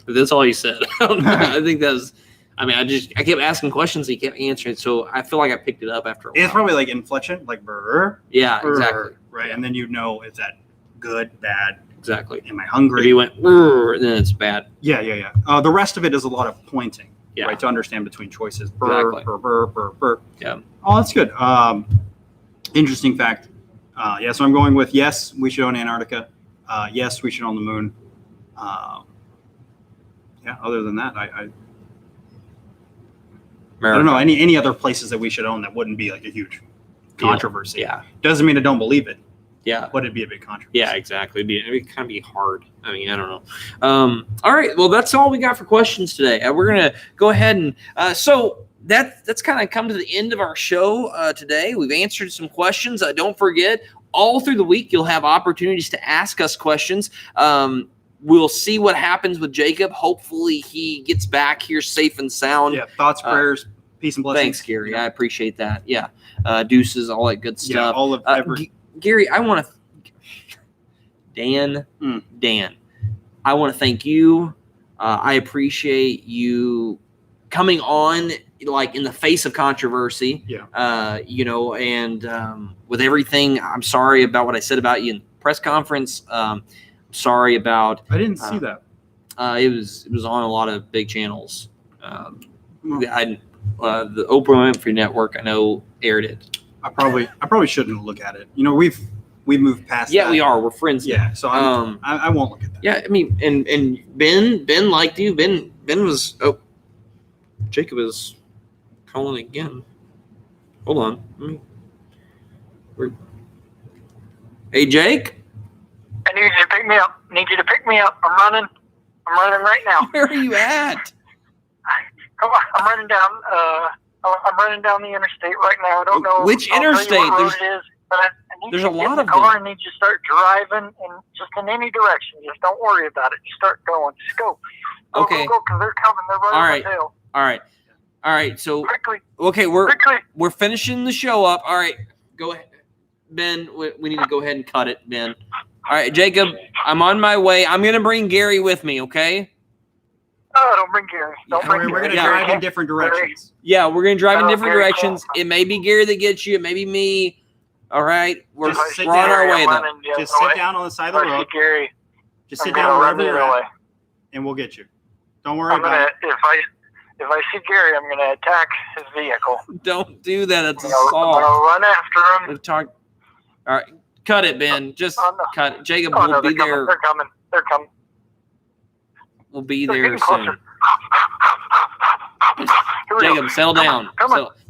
That's all he said. I don't know. I think that was. I mean, I kept asking questions. He kept answering. So I feel like I picked it up after a while. it's probably like inflection, like brr. Yeah, Brr, exactly. Right. And then is that good, bad? Exactly. Am I If hungry? he went, brr, then it's bad. Yeah. The rest of it is a lot of pointing, Yeah. right? To understand between choices. Brr, Exactly. brr, brr, brr. Yeah. Oh, that's good. Interesting fact. So I'm going with yes, we should own Antarctica. Yes, we should own the moon. Other than that, I don't know any other places that we should own that wouldn't be like a huge controversy. Yeah. Doesn't mean I don't believe it, Yeah. but it'd be a big controversy. Yeah, exactly. It'd kind of be hard. I mean, I don't know. All right. Well, that's all we got for questions today. We're going to go ahead and so that's kind of come to the end of our show today. We've answered some questions. Don't forget, all through the week, you'll have opportunities to ask us questions. We'll see what happens with Jacob. Hopefully he gets back here safe and sound. Yeah. Thoughts, prayers, peace and blessings. Thanks, Gary. I appreciate that. Yeah. Deuces, all that good Yeah. stuff. All of every. Gary, I want to Dan, I want to thank you. I appreciate you coming on, like in the face of controversy. Yeah. And with everything, I'm sorry about what I said about you in the press conference. Sorry about. I didn't see that. It was on a lot of big channels. The Oprah Winfrey Network, I know, aired it. I probably shouldn't look at it. We've moved past. Yeah, that. we are. We're friends now. Yeah. So I won't look at that. Yeah, I mean, and Ben liked you. Ben was. Oh, Jacob is calling again. Hold on. Hey, Jake. I need you to pick me up. I'm running right now. Where are you at? Come on, I'm running down. I'm running down the interstate right now. I don't know Which I'll tell you interstate? what road it is, but I need There's you a to get in lot the of car. them. I need you to start driving in any direction. Just don't worry about it. Just start going. Just go. Go, Okay. Go, because they're coming. They're running All right. my tail. All right. So Quickly. okay, we're finishing the show up. All right, go ahead. Ben, we need to go ahead and cut it, Ben. All right, Jacob, I'm on my way. I'm going to bring Gary with me, okay? Oh, don't bring Gary. Don't bring We're going to Gary. drive in different directions. Yeah, we're going to drive in Oh, different Gary, directions. cool. It may be Gary that gets you. It may be me. All right? We're Just sit on our down. way, I'm though. running the Just other sit way. down on the side If of the I road. see Gary, Just I'm sit gonna down run wherever the you're other at, way. and we'll get you. Don't worry I'm about gonna it. if I see Gary, I'm gonna attack his vehicle. Don't do that. That's I'm gonna assault. run after him. We've talked. All right. Cut it, Ben. Just Oh, no. cut it. Jacob Oh will no, be they're coming. there. They're coming. They're coming. We'll be They're there getting soon. closer. Here we go. Jacob, settle down. Come on. Settle-